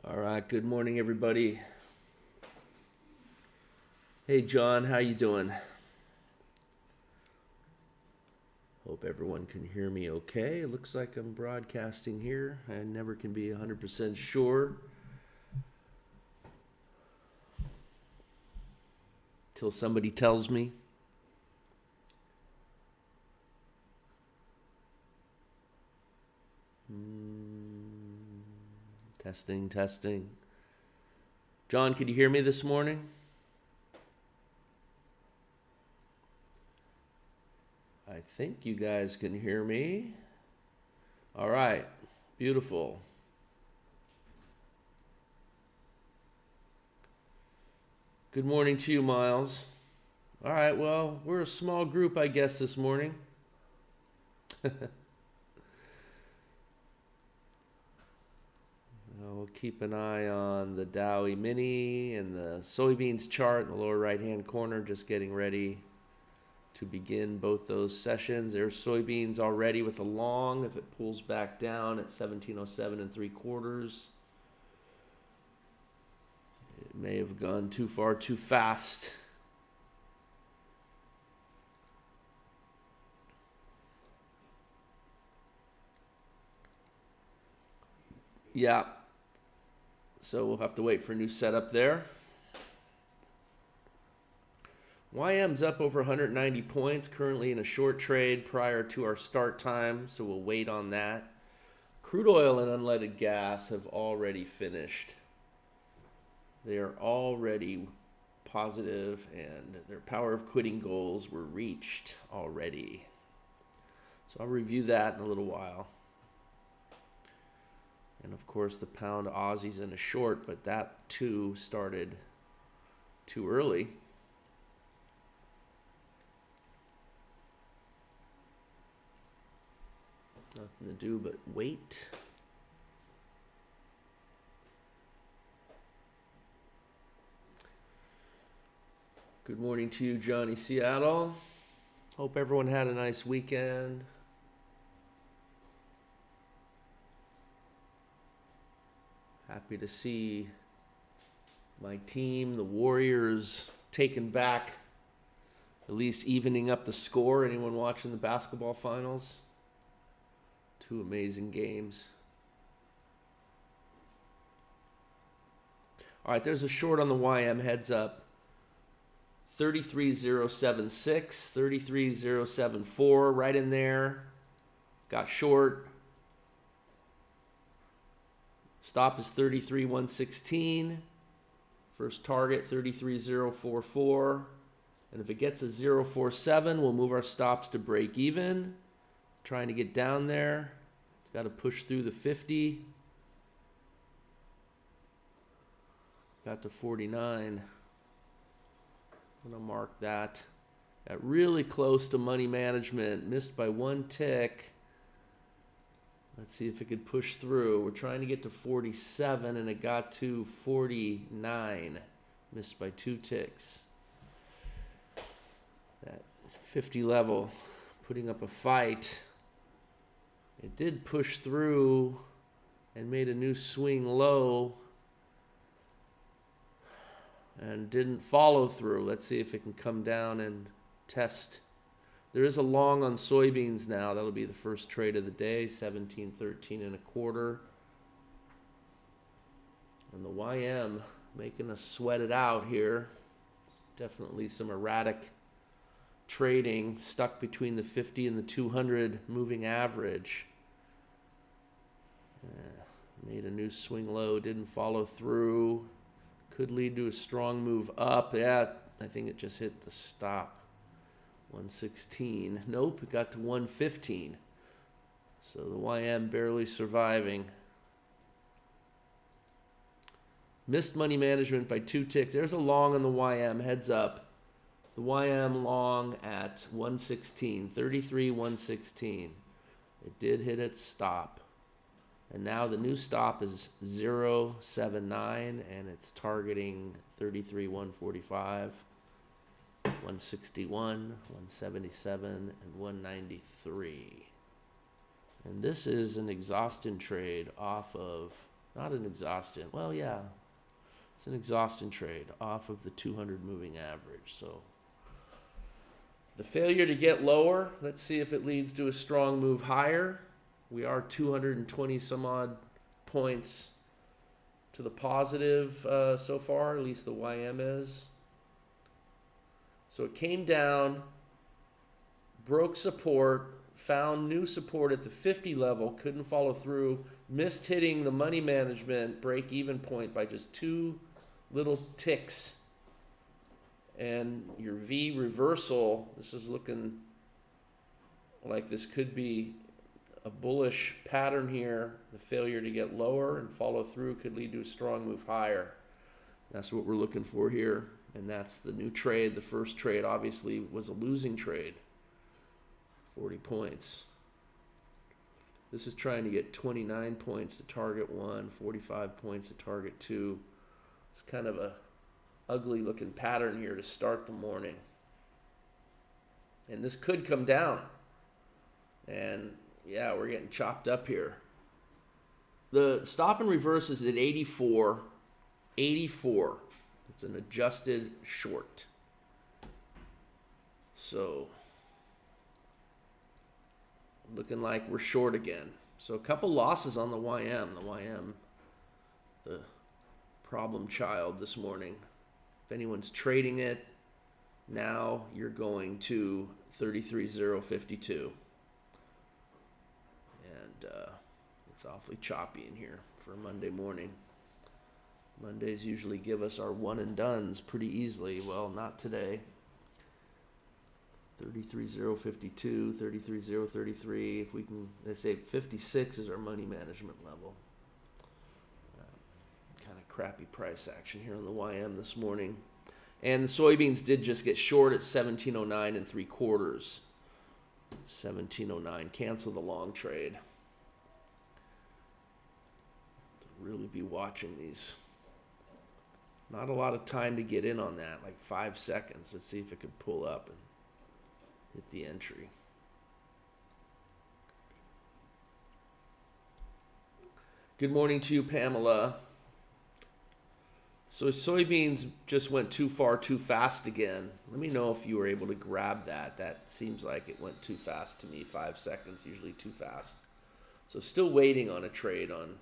All right, good morning, everybody. Hey, John, how you doing? Hope everyone can hear me okay. It looks like I'm broadcasting here. I never can be 100% sure till somebody tells me. Testing, testing. John, could you hear me this morning? I think you guys can hear me. All right, beautiful. Good morning to you, Miles. All right, well, we're a small group, I guess, this morning. We'll keep an eye on the Dow E-mini and the soybeans chart in the lower right-hand corner, just getting ready to begin both those sessions. There's soybeans already with a long. If it pulls back down at 1707 3/4, it may have gone too far too fast. Yeah. So we'll have to wait for a new setup there. YM's up over 190 points, currently in a short trade prior to our start time, so we'll wait on that. Crude oil and unleaded gas have already finished. They are already positive, and their power of quitting goals were reached already. So I'll review that in a little while. And of course, the pound Aussie's in a short, but that too started too early. Nothing to do but wait. Good morning to you, Johnny Seattle. Hope everyone had a nice weekend. Happy to see my team, the Warriors, taking back, at least evening up the score. Anyone watching the basketball finals? Two amazing games. All right, there's a short on the YM, heads up. 33.076, 33.074, right in there. Got short. Stop is 33.116. First target 33.044. And if it gets a 0.47, we'll move our stops to break even. It's trying to get down there. It's got to push through the 50. Got to 49. I'm going to mark that. Got really close to money management. Missed by one tick. Let's see if it could push through. We're trying to get to 47, and it got to 49. Missed by two ticks. That 50 level, putting up a fight. It did push through and made a new swing low and didn't follow through. Let's see if it can come down and test. There is a long on soybeans now. That'll be the first trade of the day, 17.13 1/4. And the YM making us sweat it out here. Definitely some erratic trading, stuck between the 50 and the 200 moving average. Made a new swing low, didn't follow through. Could lead to a strong move up. Yeah, I think it just hit the stop. 116. Nope, it got to 115. So the YM barely surviving. Missed money management by two ticks. There's a long on the YM, heads up. The YM long at 116, 33.116. It did hit its stop. And now the new stop is 0.79, and it's targeting 33.145, 161, 177, and 193. And this is an exhaustion trade off of Not an exhausting. Well, yeah. It's an exhausting trade off of the 200 moving average. So the failure to get lower, let's see if it leads to a strong move higher. We are 220 some odd points to the positive so far, at least the YM is. So it came down, broke support, found new support at the 50 level, couldn't follow through, missed hitting the money management break-even point by just 2 little ticks. And your V reversal, this is looking like this could be a bullish pattern here. The failure to get lower and follow through could lead to a strong move higher. That's what we're looking for here. And that's the new trade. The first trade obviously was a losing trade. 40 points. This is trying to get 29 points to target 1, 45 points to target 2. It's kind of a ugly looking pattern here to start the morning. And this could come down. And yeah, we're getting chopped up here. The stop and reverse is at 84. 84. It's an adjusted short. So looking like we're short again. So a couple losses on the YM. The YM, the problem child this morning. If anyone's trading it, now you're going to 33,052. And it's awfully choppy in here for a Monday morning. Mondays usually give us our one and dones pretty easily. Well, not today. 33,052, 33,033. If we can, they say 56 is our money management level. Kind of crappy price action here on the YM this morning. And the soybeans did just get short at 1709 and 3/4. 1709. Cancel the long trade. To really be watching these. Not a lot of time to get in on that, like 5 seconds. Let's see if it could pull up and hit the entry. Good morning to you, Pamela. So soybeans just went too far, too fast again. Let me know if you were able to grab that. That seems like it went too fast to me. 5 seconds, usually too fast. So still waiting on a trade on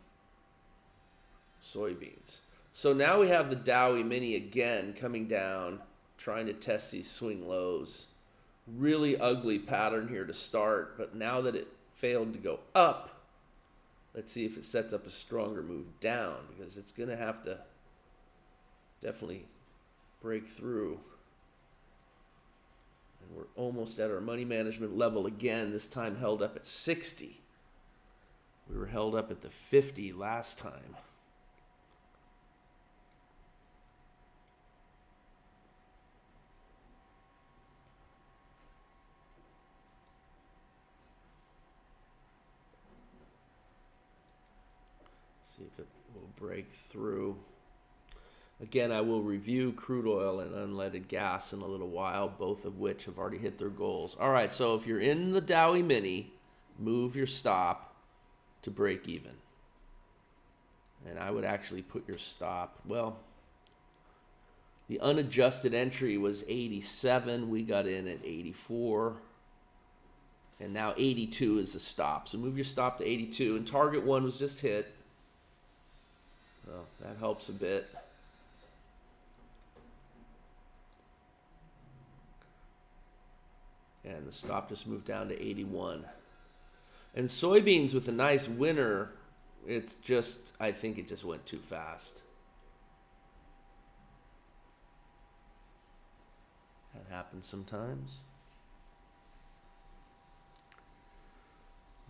soybeans. So now we have the Dow Mini again coming down, trying to test these swing lows. Really ugly pattern here to start, but now that it failed to go up, let's see if it sets up a stronger move down, because it's going to have to definitely break through. And we're almost at our money management level again, this time held up at 60. We were held up at the 50 last time. See if it will break through. Again, I will review crude oil and unleaded gas in a little while, both of which have already hit their goals. All right, so if you're in the Dow Mini, move your stop to break even. And I would actually put your stop, well, the unadjusted entry was 87. We got in at 84. And now 82 is the stop. So move your stop to 82. And target 1 was just hit. Well, that helps a bit. And the stop just moved down to 81. And soybeans with a nice winner, it's just, I think it just went too fast. That happens sometimes.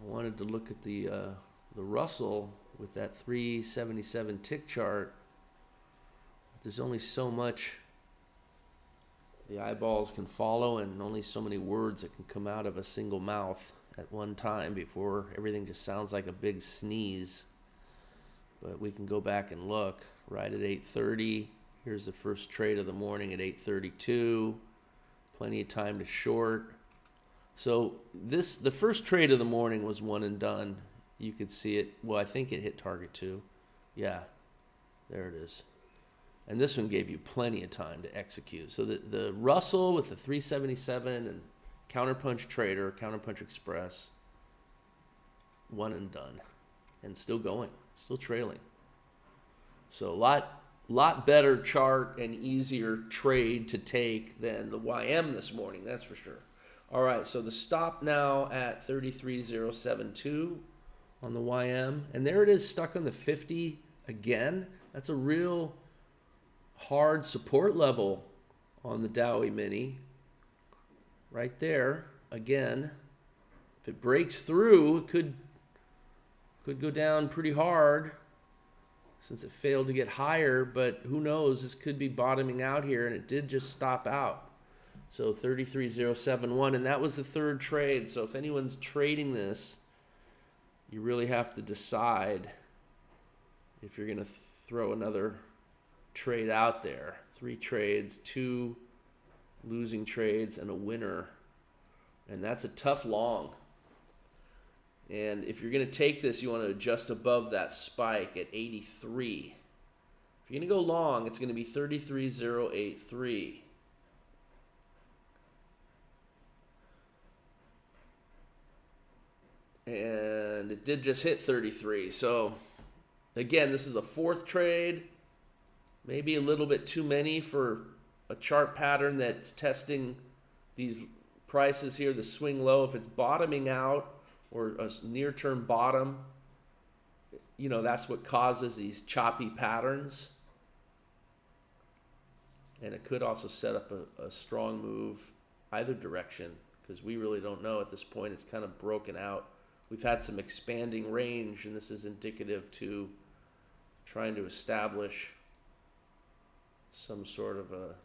I wanted to look at the Russell with that 377 tick chart. There's only so much the eyeballs can follow, and only so many words that can come out of a single mouth at one time before everything just sounds like a big sneeze. But we can go back and look right at 8:30. Here's the first trade of the morning at 8:32. Plenty of time to short. So the first trade of the morning was one and done. You could see it. Well, I think it hit target 2. Yeah, there it is. And this one gave you plenty of time to execute. So the Russell with the 377 and Counterpunch Trader, Counterpunch Express, one and done. And still going, still trailing. So a lot better chart and easier trade to take than the YM this morning, that's for sure. All right, so the stop now at 33,072 on the YM. And there it is, stuck on the 50 again. That's a real hard support level on the Dowie Mini. Right there, again. If it breaks through, it could go down pretty hard since it failed to get higher, but who knows, this could be bottoming out here, and it did just stop out. So 33,071, and that was the third trade. So if anyone's trading this, you really have to decide if you're going to throw another trade out there. 3 trades, 2 losing trades, and a winner. And that's a tough long. And if you're going to take this, you want to adjust above that spike at 83. If you're going to go long, it's going to be 33,083. And it did just hit 33. So again, this is a 4th trade. Maybe a little bit too many for a chart pattern that's testing these prices here, the swing low. If it's bottoming out or a near-term bottom, you know, that's what causes these choppy patterns. And it could also set up a strong move either direction, because we really don't know at this point. It's kind of broken out. We've had some expanding range, and this is indicative to trying to establish some sort of a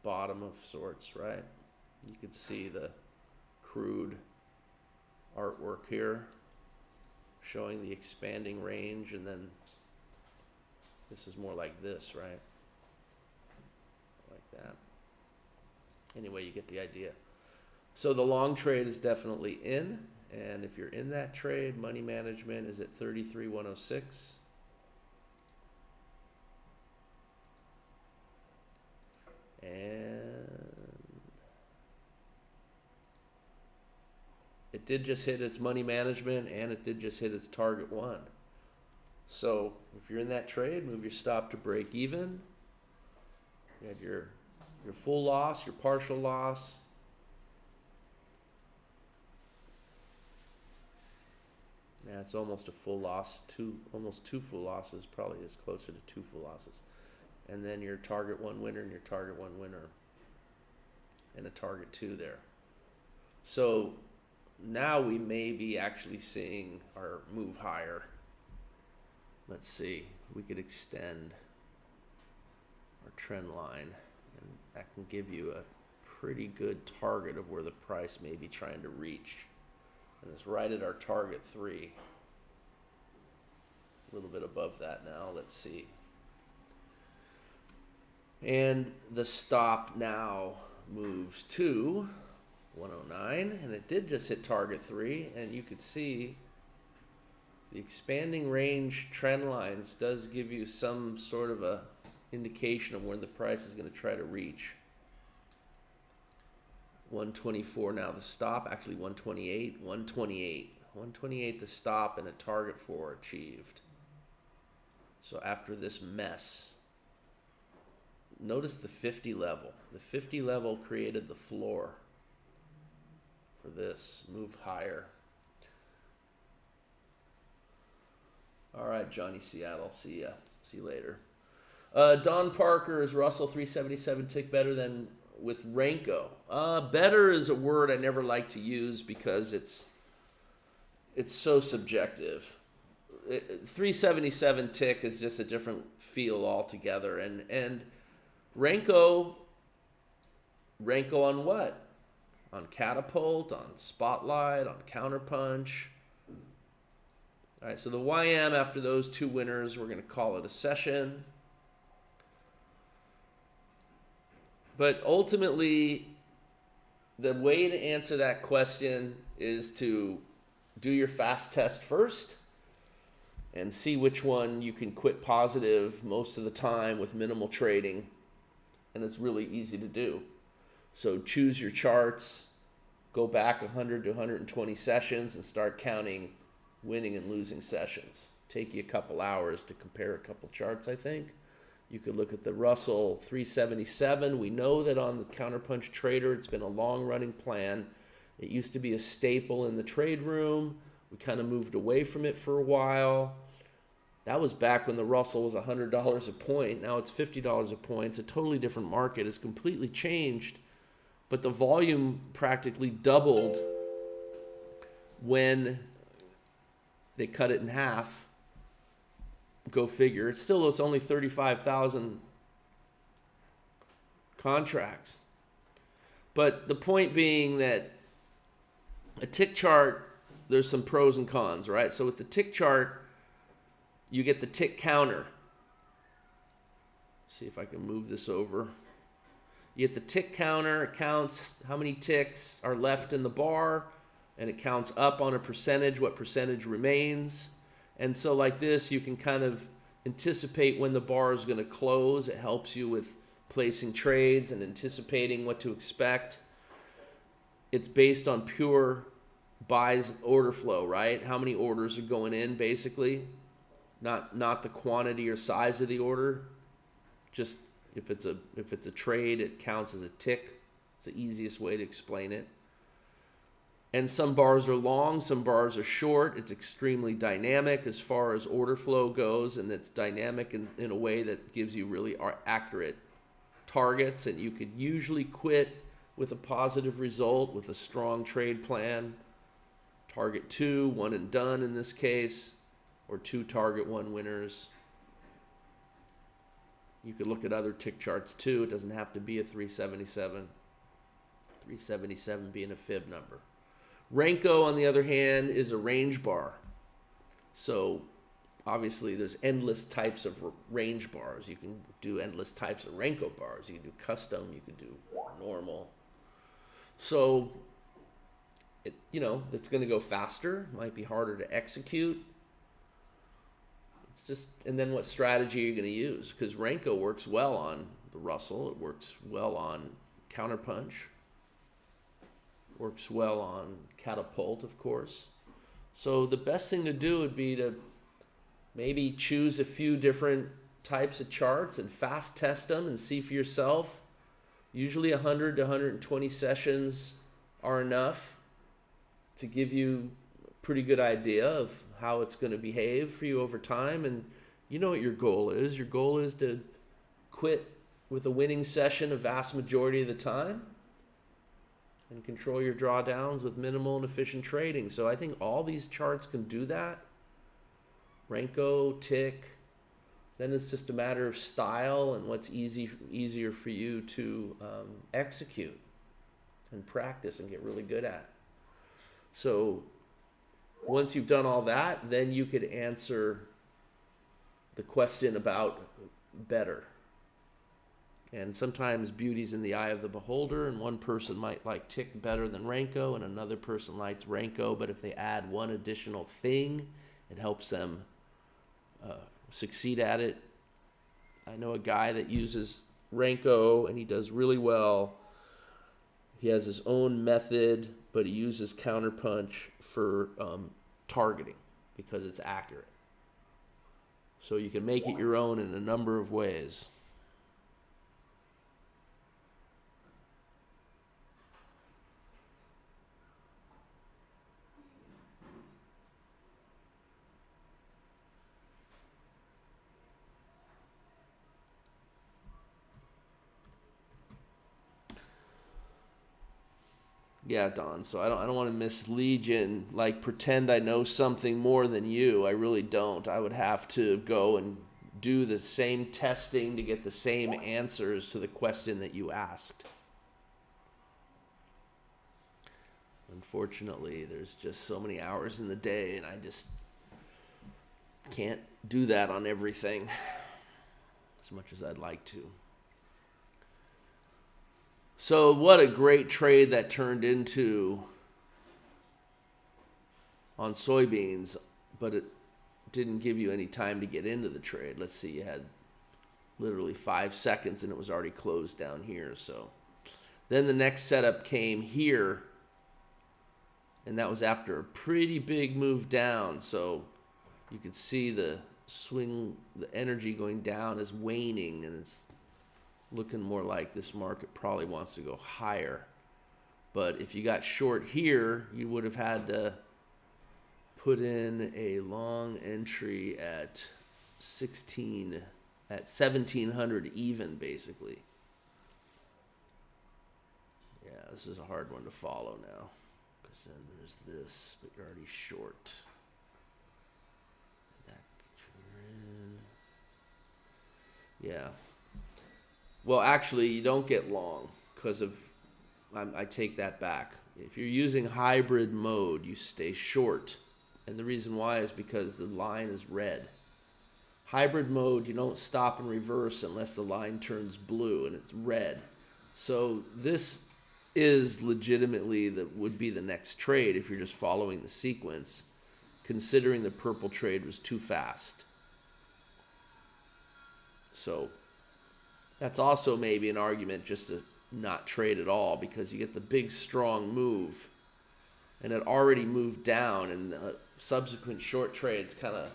bottom of sorts, right? You can see the crude artwork here showing the expanding range, and then this is more like this, right? Like that. Anyway, you get the idea. So the long trade is definitely in, and if you're in that trade, money management is at 33,106. And it did just hit its money management, and it did just hit its target 1. So if you're in that trade, move your stop to break even. You had your full loss, your partial loss. Yeah, it's almost a full loss, almost 2 full losses, probably is closer to 2 full losses. And then your target 1 winner and your target 1 winner and a target 2 there. So now we may be actually seeing our move higher. Let's see, we could extend our trend line, and that can give you a pretty good target of where the price may be trying to reach. And it's right at our target 3. A little bit above that now, let's see. And the stop now moves to 109, and it did just hit target 3, and you could see the expanding range trend lines does give you some sort of a indication of when the price is going to try to reach. 124 now the stop, actually 128, 128 the stop, and a target 4 achieved. So after this mess, notice the 50 level. The 50 level created the floor for this move higher. All right, Johnny Seattle. See ya. See you later. Don Parker is Russell 377 tick better than with Renko. Better is a word I never like to use because it's so subjective. 377 tick is just a different feel altogether. And Renko on what? On Catapult, on Spotlight, on Counterpunch. All right, so the YM after those 2 winners, we're going to call it a session. But ultimately, the way to answer that question is to do your fast test first and see which one you can quit positive most of the time with minimal trading. And it's really easy to do. So choose your charts, go back 100 to 120 sessions and start counting winning and losing sessions. Take you a couple hours to compare a couple charts, I think. You could look at the Russell 377. We know that on the Counterpunch Trader, it's been a long-running plan. It used to be a staple in the trade room. We kind of moved away from it for a while. That was back when the Russell was $100 a point. Now it's $50 a point. It's a totally different market. It's completely changed. But the volume practically doubled when they cut it in half. Go figure. It's only 35,000 contracts. But the point being that a tick chart, there's some pros and cons, right? So with the tick chart, you get the tick counter. See if I can move this over. You get the tick counter. It counts how many ticks are left in the bar, and it counts up on a percentage, what percentage remains. And so like this, you can kind of anticipate when the bar is going to close. It helps you with placing trades and anticipating what to expect. It's based on pure buys order flow, right? How many orders are going in, basically. Not the quantity or size of the order. Just if it's a trade, it counts as a tick. It's the easiest way to explain it. And some bars are long, some bars are short. It's extremely dynamic as far as order flow goes, and it's dynamic in a way that gives you really accurate targets, and you could usually quit with a positive result with a strong trade plan. Target 2, one and done in this case, or 2 target 1 winners. You could look at other tick charts too. It doesn't have to be a 377. 377 being a fib number. Renko, on the other hand, is a range bar. So obviously there's endless types of range bars. You can do endless types of Renko bars. You can do custom, you can do normal. So it's going to go faster, might be harder to execute. It's just, and then what strategy are you going to use? Because Renko works well on the Russell, it works well on Counterpunch, works well on Catapult, of course. So the best thing to do would be to maybe choose a few different types of charts and fast test them and see for yourself. Usually 100 to 120 sessions are enough to give you a pretty good idea of how it's going to behave for you over time. And you know what your goal is. Your goal is to quit with a winning session a vast majority of the time and control your drawdowns with minimal and efficient trading. So I think all these charts can do that. Renko, tick. Then it's just a matter of style and what's easier for you to execute and practice and get really good at. So once you've done all that, then you could answer the question about better. And sometimes beauty's in the eye of the beholder, and one person might like tick better than Renko, and another person likes Renko, but if they add one additional thing, it helps them succeed at it. I know a guy that uses Renko, and he does really well. He has his own method, but he uses Counterpunch for targeting because it's accurate. So you can make it your own in a number of ways. Yeah, Don. So I don't want to mislead you and like pretend I know something more than you. I really don't. I would have to go and do the same testing to get the same answers to the question that you asked. Unfortunately, there's just so many hours in the day, and I just can't do that on everything as much as I'd like to. So what a great trade that turned into on soybeans, but didn't give you any time to get into the trade. Let's see, you had literally 5 seconds and it was already closed down here. So then the next setup came here, and that was after a pretty big move down. So you could see the swing, the energy going down is waning, and it's looking more like this market probably wants to go higher. But if you got short here, you would have had to put in a long entry at 1700 even, basically. Yeah, this is a hard one to follow now, because then there's this, but you're already short. Yeah. Well, actually, you don't get long because of, I take that back. If you're using hybrid mode, you stay short. And the reason why is because the line is red. Hybrid mode, you don't stop and reverse unless the line turns blue and it's red. So this is legitimately would be the next trade if you're just following the sequence, considering the purple trade was too fast. So that's also maybe an argument just to not trade at all, because you get the big strong move and it already moved down, and subsequent short trades kind of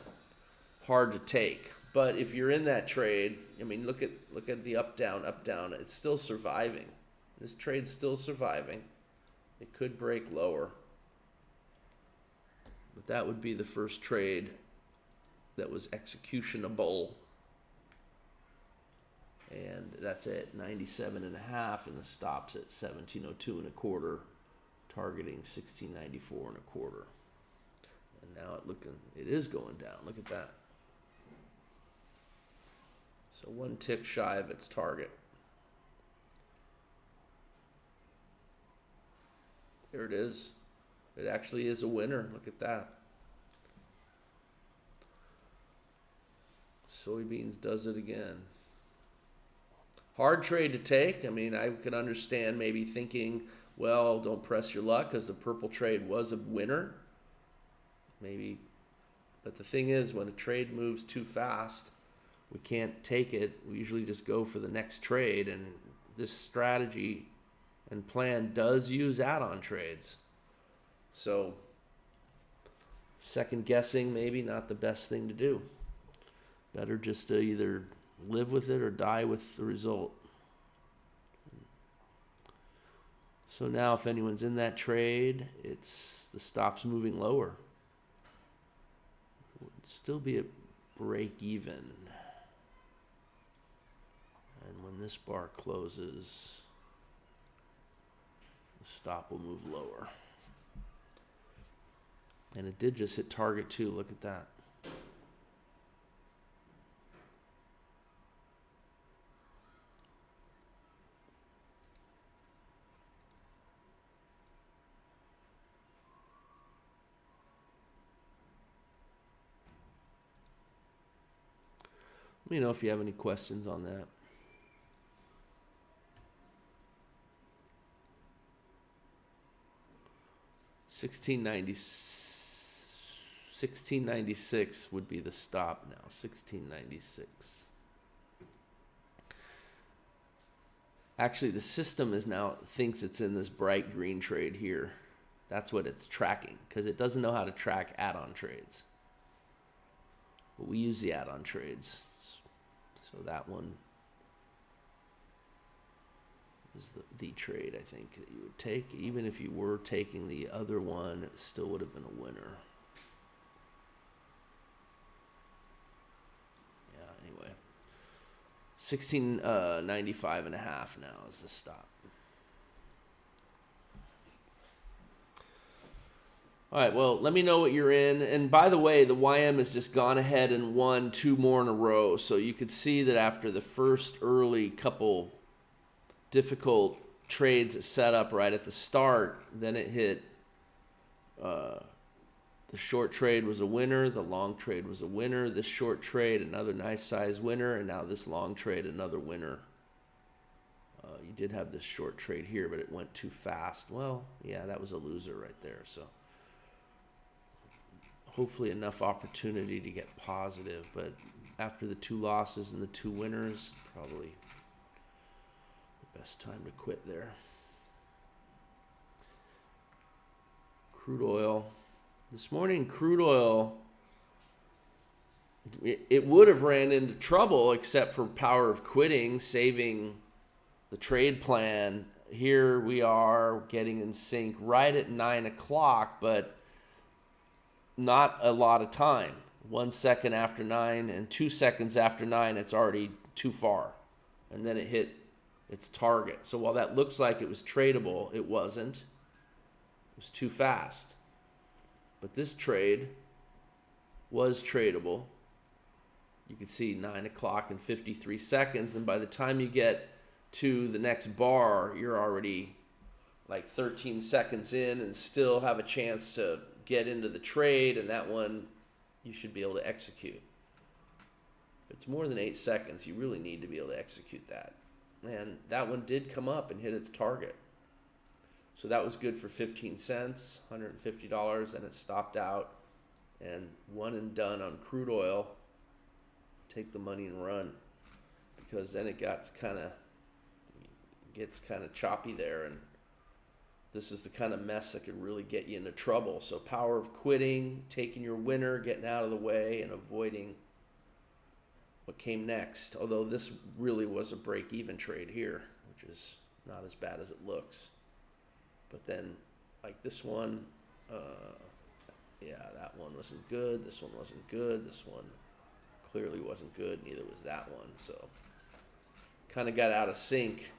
hard to take. But if you're in that trade, I mean, look at the up down. It's still surviving. This trade's still surviving. It could break lower, but that would be the first trade that was executionable. And that's it, 97.5, and the stop's at 1702.25, targeting 1694.25. And now it is going down. Look at that. So one tick shy of its target. There it is. It actually is a winner. Look at that. Soybeans does it again. Hard trade to take. I mean, I could understand maybe thinking, well, don't press your luck because the purple trade was a winner. Maybe. But the thing is, when a trade moves too fast, we can't take it. We usually just go for the next trade. And this strategy and plan does use add-on trades. So second guessing, maybe not the best thing to do. Better just to either live with it or die with the result. So now if anyone's in that trade, the stop's moving lower. It would still be a break even. And when this bar closes, the stop will move lower. And it did just hit target too. Look at that. Let me know if you have any questions on that. $16.96 would be the stop now. $16.96. Actually, the system thinks it's in this bright green trade here. That's what it's tracking, because it doesn't know how to track add-on trades. But we use the add-on trades. So that one is the trade, I think, that you would take. Even if you were taking the other one, it still would have been a winner. Yeah, anyway. 16.95.5 now is the stop. All right, well, let me know what you're in. And by the way, the YM has just gone ahead and won 2 more in a row. So you could see that after the first early couple difficult trades it set up right at the start, then it hit, the short trade was a winner, the long trade was a winner, this short trade, another nice size winner, and now this long trade, another winner. You did have this short trade here, but it went too fast. Well, yeah, that was a loser right there. So hopefully enough opportunity to get positive, but after the 2 losses and the 2 winners, probably the best time to quit there. Crude oil. This morning, crude oil, it would have ran into trouble except for power of quitting, saving the trade plan. Here we are getting in sync right at 9 o'clock, but not a lot of time. 1 second after 9 and 2 seconds after 9, it's already too far. And then it hit its target. So while that looks like it was tradable, it wasn't. It was too fast. But this trade was tradable. You can see 9 o'clock and 53 seconds. And by the time you get to the next bar, you're already like 13 seconds in and still have a chance to get into the trade. And that one, you should be able to execute. If it's more than 8 seconds, you really need to be able to execute that. And that one did come up and hit its target. So that was good for 15 cents, $150, and it stopped out. And one and done on crude oil. Take the money and run, because then it gets kind of choppy there, and this is the kind of mess that could really get you into trouble. So power of quitting, taking your winner, getting out of the way, and avoiding what came next. Although this really was a break-even trade here, which is not as bad as it looks. But then, like this one, yeah, that one wasn't good. This one wasn't good. This one clearly wasn't good. Neither was that one. So kind of got out of sync.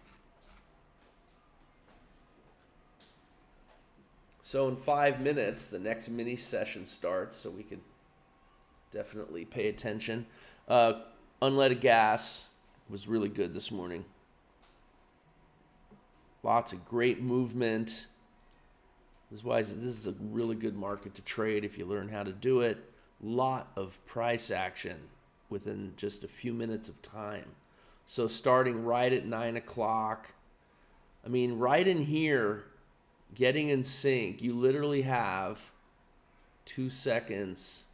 So in 5 minutes, the next mini session starts, so we could definitely pay attention. Unleaded gas was really good this morning. Lots of great movement. This is a really good market to trade if you learn how to do it. Lot of price action within just a few minutes of time. So starting right at 9 o'clock, I mean, right in here, getting in sync, you literally have 2 seconds,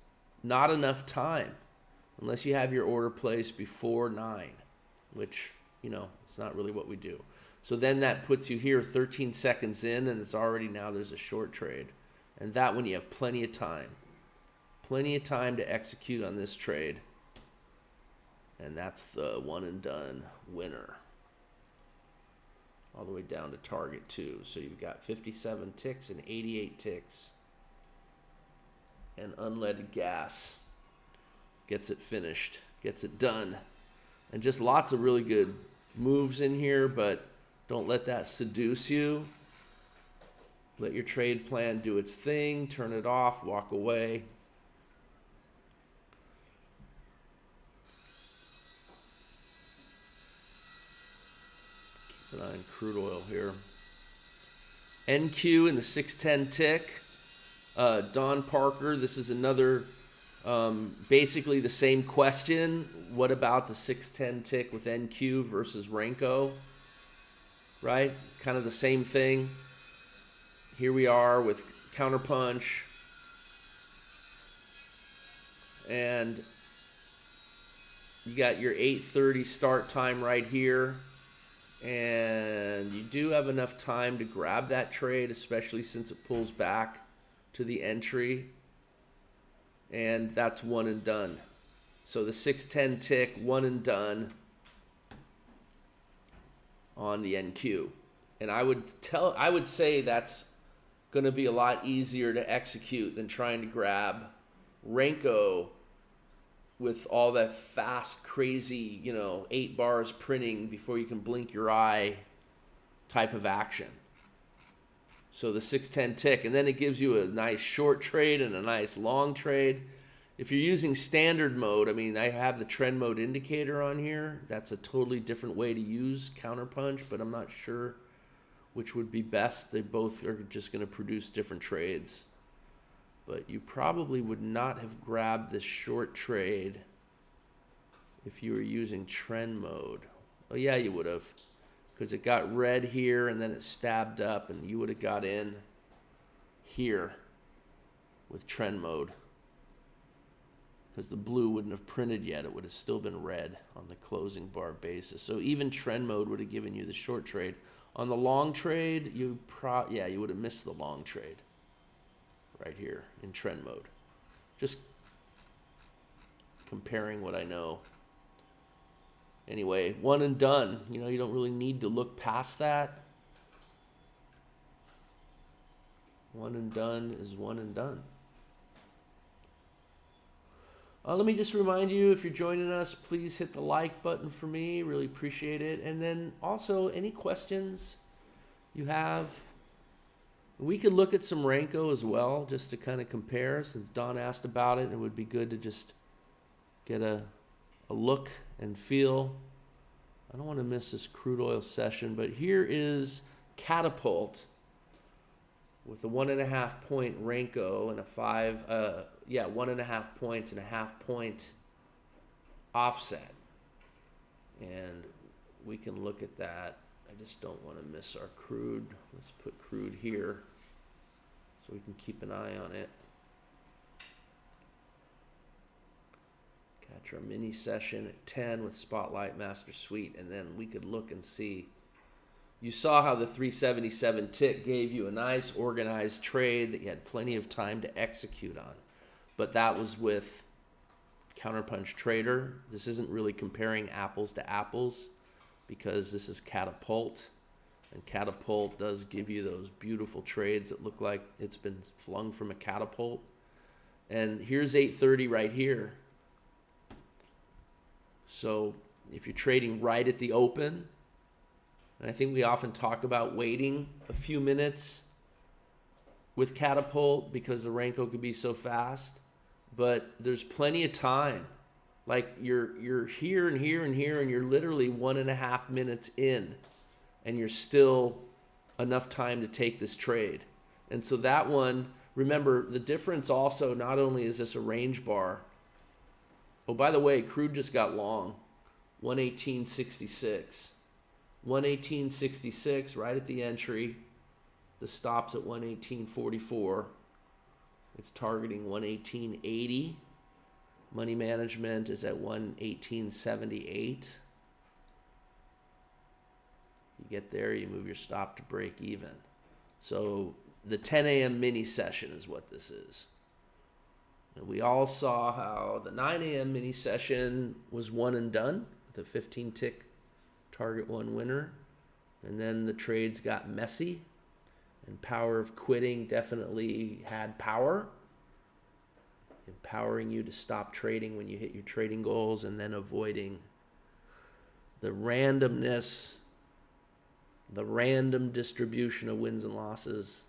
not enough time, unless you have your order placed before 9, which, it's not really what we do. So then that puts you here 13 seconds in, and it's already now there's a short trade. And that one you have plenty of time. Plenty of time to execute on this trade. And that's the one and done winner. All the way down to target 2. So you've got 57 ticks and 88 ticks. And unleaded gas gets it finished, gets it done. And just lots of really good moves in here, but don't let that seduce you. Let your trade plan do its thing, turn it off, walk away. Keep an eye on crude oil here. NQ in the 610 tick. Don Parker, this is another, basically the same question. What about the 610 tick with NQ versus Renko? Right? It's kind of the same thing. Here we are with counterpunch. And you got your 8:30 start time right here. And you do have enough time to grab that trade, especially since it pulls back to the entry. And that's one and done. So the 610 tick, one and done on the NQ. And I would say that's going to be a lot easier to execute than trying to grab Renko with all that fast, crazy, 8 bars printing before you can blink your eye type of action. So the 610 tick, and then it gives you a nice short trade and a nice long trade. If you're using standard mode, I have the trend mode indicator on here. That's a totally different way to use counterpunch, but I'm not sure which would be best. They both are just going to produce different trades. But you probably would not have grabbed this short trade if you were using trend mode. Oh yeah, you would have, because it got red here and then it stabbed up, and you would have got in here with trend mode. because the blue wouldn't have printed yet. It would have still been red on the closing bar basis. So even trend mode would have given you the short trade. On the long trade, you would have missed the long trade right here in trend mode. Just comparing what I know. Anyway, one and done. You know, you don't really need to look past that. One and done is one and done. Let me just remind you, if you're joining us, please hit the like button for me. Really appreciate it. And then also, any questions you have, we could look at some Renko as well, just to kind of compare, since Don asked about it. It would be good to just get a look and feel. I don't want to miss this crude oil session, but here is Catapult with a 1.5 point Renko and a 1.5 points and a half point offset. And we can look at that. I just don't want to miss our crude. Let's put crude here so we can keep an eye on it. Catch our mini session at 10 with Spotlight Master Suite, and then we could look and see. You saw how the 377 tick gave you a nice organized trade that you had plenty of time to execute on. But that was with Counterpunch Trader. This isn't really comparing apples to apples because this is Catapult. And Catapult does give you those beautiful trades that look like it's been flung from a catapult. And here's 830 right here. So if you're trading right at the open, and I think we often talk about waiting a few minutes with Catapult because the Renko could be so fast, but there's plenty of time. Like you're here and here and here, and you're literally 1.5 minutes in, and you're still enough time to take this trade. And so that one, remember the difference also, not only is this a range bar. Oh, by the way, crude just got long, 118.66. 118.66 right at the entry. The stop's at 118.44. It's targeting 118.80. Money management is at 118.78. You get there, you move your stop to break even. So the 10 a.m. mini session is what this is. And we all saw how the 9 a.m. mini session was one and done with a 15 tick target one winner, and then the trades got messy, and power of quitting definitely had power, empowering you to stop trading when you hit your trading goals, and then avoiding the randomness, the random distribution of wins and losses.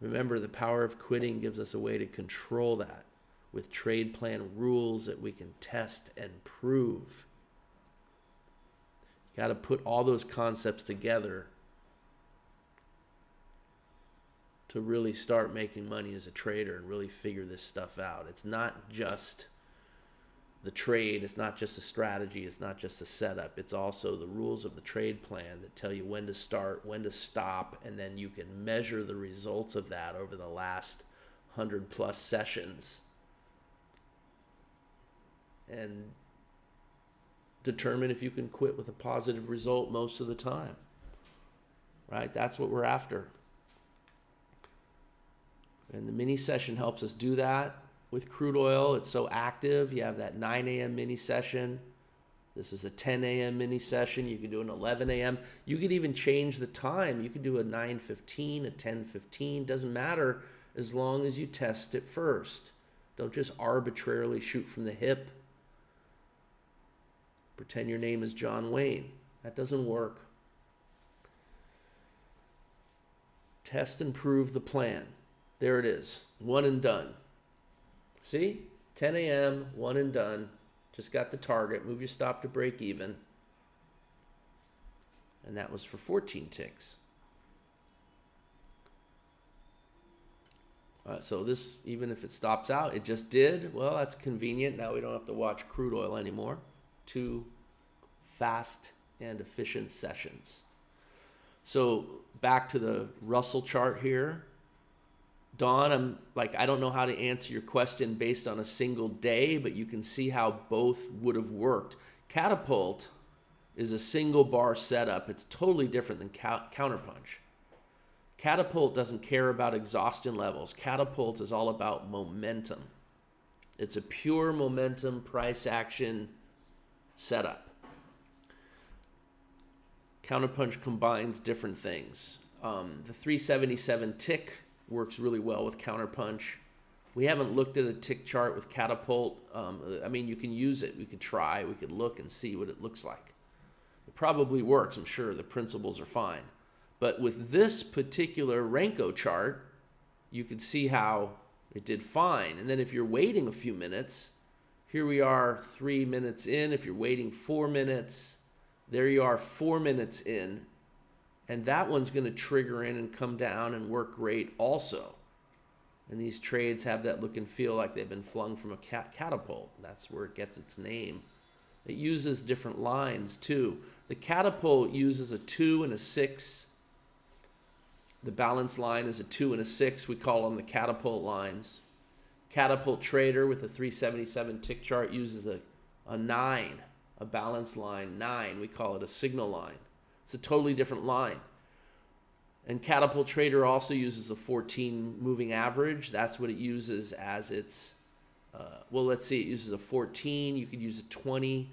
Remember, the power of quitting gives us a way to control that with trade plan rules that we can test and prove. Got to put all those concepts together to really start making money as a trader and really figure this stuff out. It's not just the trade, it's not just a strategy, it's not just a setup. It's also the rules of the trade plan that tell you when to start, when to stop, and then you can measure the results of that over the last 100+ sessions and determine if you can quit with a positive result most of the time, right? That's what we're after. And the mini session helps us do that. With crude oil, it's so active. You have that 9 a.m. mini session. This is a 10 a.m. mini session. You can do an 11 a.m. You could even change the time. You could do a 9:15, a 10:15. Doesn't matter as long as you test it first. Don't just arbitrarily shoot from the hip. Pretend your name is John Wayne. That doesn't work. Test and prove the plan. There it is. One and done. See? 10 a.m., one and done. Just got the target. Move your stop to break even. And that was for 14 ticks. So this, even if it stops out, it just did. Well, that's convenient. Now we don't have to watch crude oil anymore. 2 fast and efficient sessions. So back to the Russell chart here. Don, I don't know how to answer your question based on a single day, but you can see how both would have worked. Catapult is a single bar setup. It's totally different than Counterpunch. Catapult doesn't care about exhaustion levels. Catapult is all about momentum. It's a pure momentum price action setup. Counterpunch combines different things. The 377 tick works really well with Counterpunch. We haven't looked at a tick chart with Catapult. I mean, you can use it. We could try. We could look and see what it looks like. It probably works. I'm sure the principles are fine. But with this particular Renko chart, you can see how it did fine. And then if you're waiting a few minutes, here we are 3 minutes in. If you're waiting 4 minutes, there you are 4 minutes in. And that one's going to trigger in and come down and work great also. And these trades have that look and feel like they've been flung from a catapult. That's where it gets its name. It uses different lines too. The catapult uses a 2 and a 6. The balance line is a 2 and a 6. We call them the catapult lines. Catapult trader with a 377 tick chart uses a 9, a balance line 9. We call it a signal line. It's a totally different line. And Catapult Trader also uses a 14 moving average. That's what it uses as its, well, let's see, it uses a 14. You could use a 20.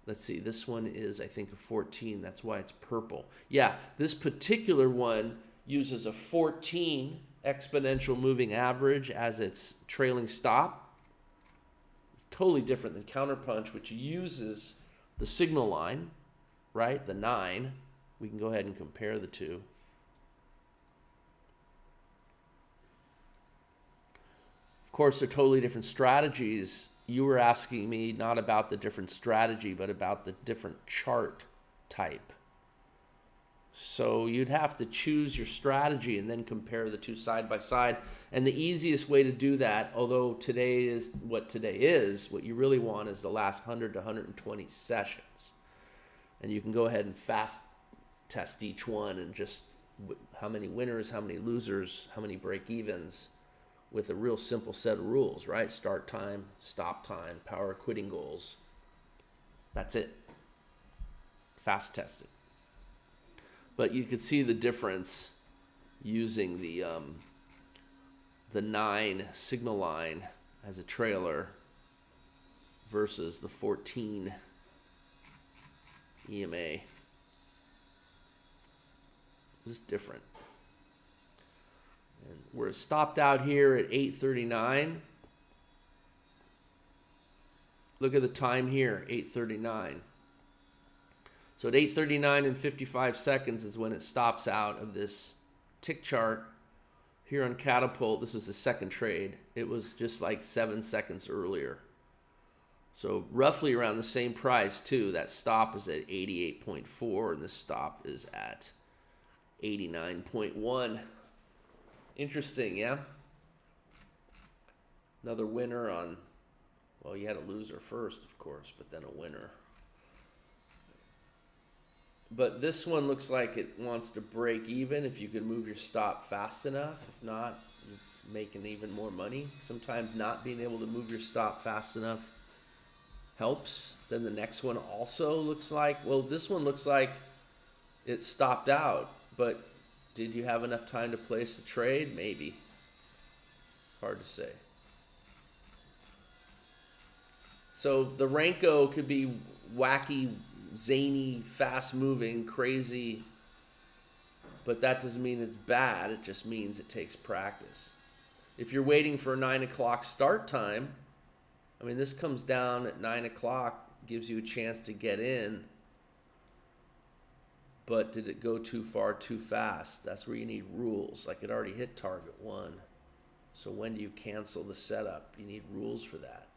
Let's see, this one is, I think, a 14. That's why it's purple. Yeah, this particular one uses a 14 exponential moving average as its trailing stop. It's totally different than Counterpunch, which uses the signal line, right, the 9. We can go ahead and compare the two. Of course, they're totally different strategies. You were asking me not about the different strategy, but about the different chart type. So you'd have to choose your strategy and then compare the two side by side. And the easiest way to do that, although today is what you really want is the last 100 to 120 sessions. And you can go ahead and fast test each one and just how many winners, how many losers, how many break-evens with a real simple set of rules, right? Start time, stop time, power quitting goals. That's it. Fast test it. But you could see the difference using the 9 signal line as a trailer versus the 14 EMA. Just different. And we're stopped out here at 8:39. Look at the time here, 8:39. So at 8:39 and 55 seconds is when it stops out of this tick chart. Here on Catapult, this was the second trade. It was just like 7 seconds earlier. So roughly around the same price too. That stop is at 88.4 and this stop is at 89.1. Interesting, yeah? Another winner on, well, you had a loser first, of course, but then a winner. But this one looks like it wants to break even if you can move your stop fast enough. If not, you're making even more money. Sometimes not being able to move your stop fast enough helps. Then the next one also looks like, well, this one looks like it stopped out. But did you have enough time to place the trade? Maybe. Hard to say. So the Renko could be wacky, zany, fast-moving, crazy, but that doesn't mean it's bad. It just means it takes practice. If you're waiting for a 9 o'clock start time, I mean, this comes down at 9 o'clock, gives you a chance to get in, but did it go too far too fast? That's where you need rules. Like it already hit target 1. So when do you cancel the setup? You need rules for that.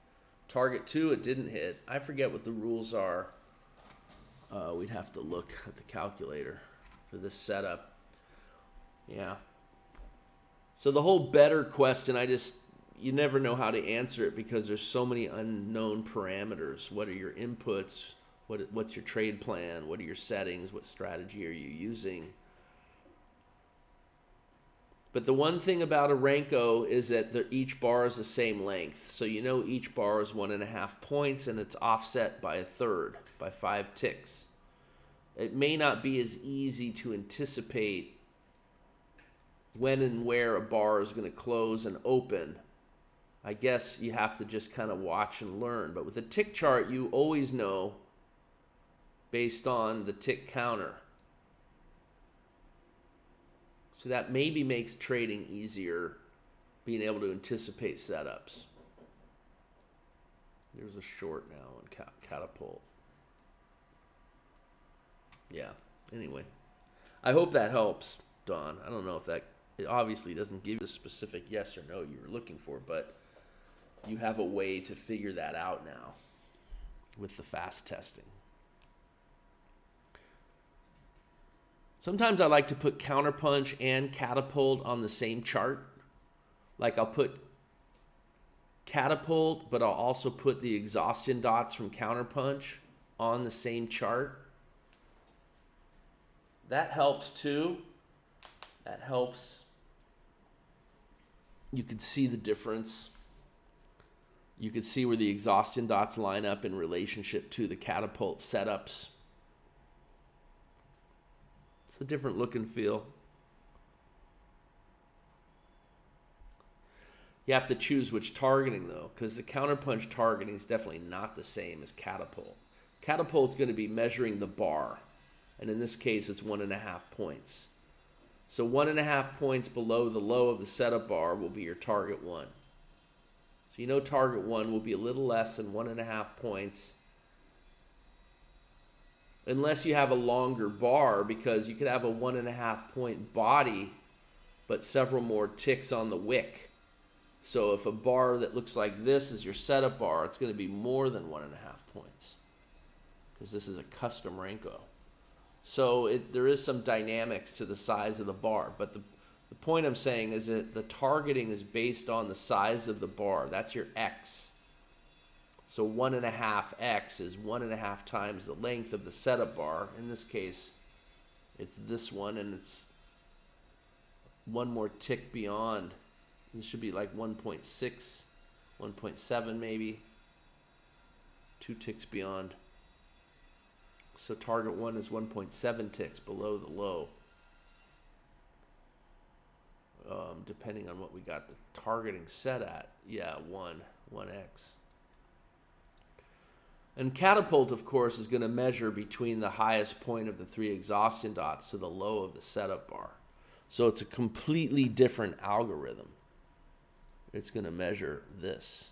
Target 2, it didn't hit. I forget what the rules are. We'd have to look at the calculator for this setup. Yeah. So the whole better question, you never know how to answer it because there's so many unknown parameters. What are your inputs? What's your trade plan? What are your settings? What strategy are you using? But the one thing about a Renko is that each bar is the same length. So you know each bar is 1.5 points, and it's offset by a third, by 5 ticks. It may not be as easy to anticipate when and where a bar is going to close and open. I guess you have to just kind of watch and learn. But with a tick chart, you always know based on the tick counter. So that maybe makes trading easier, being able to anticipate setups. There's a short now on Catapult. Yeah, anyway. I hope that helps, Don. I don't know if that, it obviously doesn't give you the specific yes or no you were looking for, but you have a way to figure that out now with the fast testing. Sometimes I like to put Counterpunch and Catapult on the same chart. Like I'll put Catapult, but I'll also put the exhaustion dots from Counterpunch on the same chart. That helps too. That helps. You can see the difference. You can see where the exhaustion dots line up in relationship to the Catapult setups. It's a different look and feel. You have to choose which targeting though, because the Counterpunch targeting is definitely not the same as Catapult. Catapult's going to be measuring the bar, and in this case it's 1.5 points. So 1.5 points below the low of the setup bar will be your target one. So you know target one will be a little less than 1.5 points, unless you have a longer bar, because you could have a 1.5 point body but several more ticks on the wick. So if a bar that looks like this is your setup bar, it's going to be more than 1.5 points, because this is a custom Renko. So there is some dynamics to the size of the bar, but the point I'm saying is that the targeting is based on the size of the bar. That's your X. So 1.5x is 1.5 times the length of the setup bar. In this case, it's this one, and it's one more tick beyond. This should be like 1.6, 1.7 maybe. 2 ticks beyond. So target one is 1.7 ticks below the low. Depending on what we got the targeting set at. Yeah, 1x. And Catapult, of course, is going to measure between the highest point of the 3 exhaustion dots to the low of the setup bar. So it's a completely different algorithm. It's going to measure this.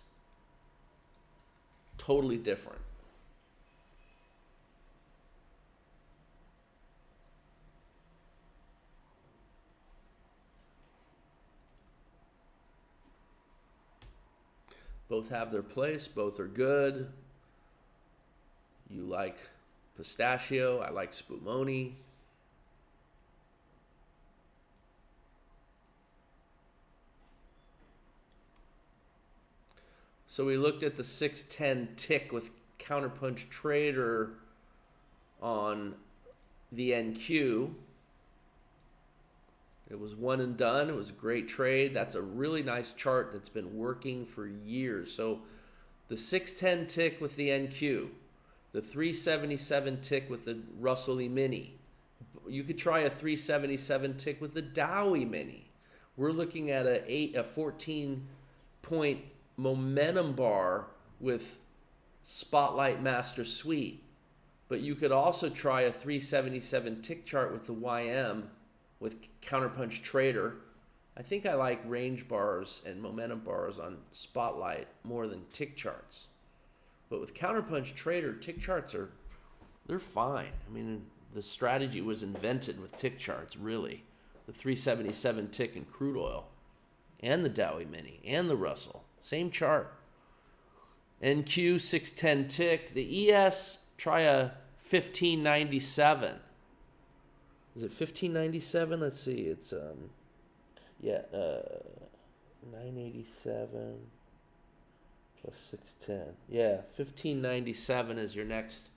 Totally different. Both have their place. Both are good. You like pistachio. I like spumoni. So we looked at the 610 tick with Counterpunch Trader on the NQ. It was one and done. It was a great trade. That's a really nice chart that's been working for years. So the 610 tick with the NQ, the 377 tick with the Russell E-mini. You could try a 377 tick with the Dow E-mini. We're looking at a 14-point momentum bar with Spotlight Master Suite. But you could also try a 377 tick chart with the YM with Counterpunch Trader. I think I like range bars and momentum bars on Spotlight more than tick charts. But with Counterpunch Trader, tick charts they're fine. I mean, the strategy was invented with tick charts, really. The 377 tick in crude oil, and the Dow E-mini, and the Russell. Same chart. NQ 610 tick. The ES, try a 1597. Is it 1597? Let's see. It's 987 plus 610. Yeah, 1597 is your next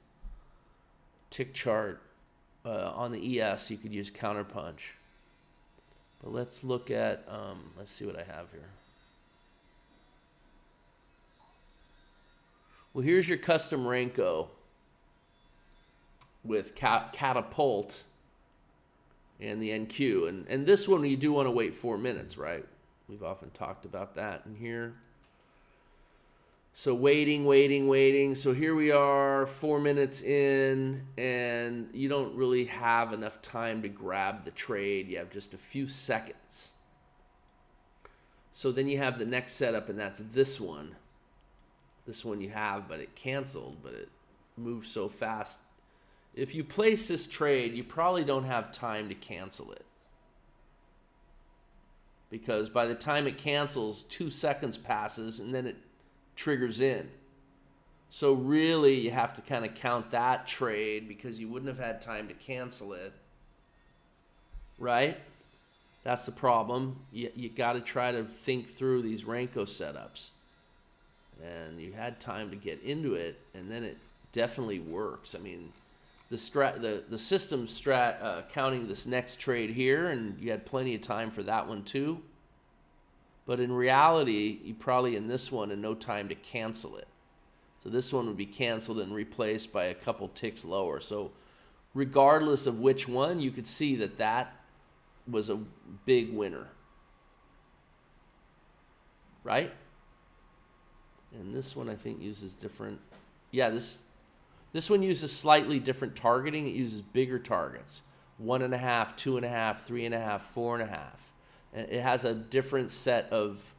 tick chart. On the ES, you could use Counterpunch. But let's look at, let's see what I have here. Well, here's your custom Renko with catapult and the NQ. And this one, you do want to wait 4 minutes, right? We've often talked about that in here. So waiting. So here we are, 4 minutes in, and you don't really have enough time to grab the trade. You have just a few seconds. So then you have the next setup, and that's this one. This one you have, but it canceled, but it moved so fast. If you place this trade, you probably don't have time to cancel it. Because by the time it cancels, 2 seconds passes, and then it triggers in. So really, you have to kind of count that trade because you wouldn't have had time to cancel it. Right? That's the problem. You got to try to think through these Renko setups. And you had time to get into it, and then it definitely works. I mean, the system counting this next trade here, and you had plenty of time for that one too. But in reality, you probably in this one had no time to cancel it. So this one would be canceled and replaced by a couple ticks lower. So regardless of which one, you could see that that was a big winner. Right? And this one I think uses different, yeah, this one uses slightly different targeting. It uses bigger targets, 1.5, 2.5, 3.5, 4.5. And it has a different set of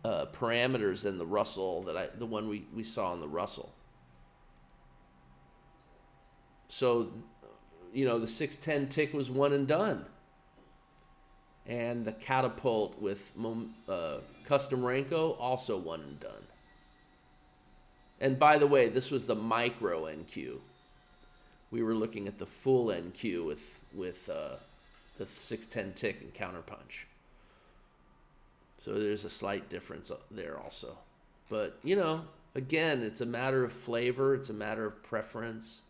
parameters than the Russell, the one we saw in the Russell. So, you know, the 610 tick was one and done. And the catapult with custom Renko, also one and done. And by the way, this was the micro NQ. We were looking at the full NQ with the 610 tick and counterpunch. So there's a slight difference there also. But, you know, again, it's a matter of flavor. It's a matter of preference.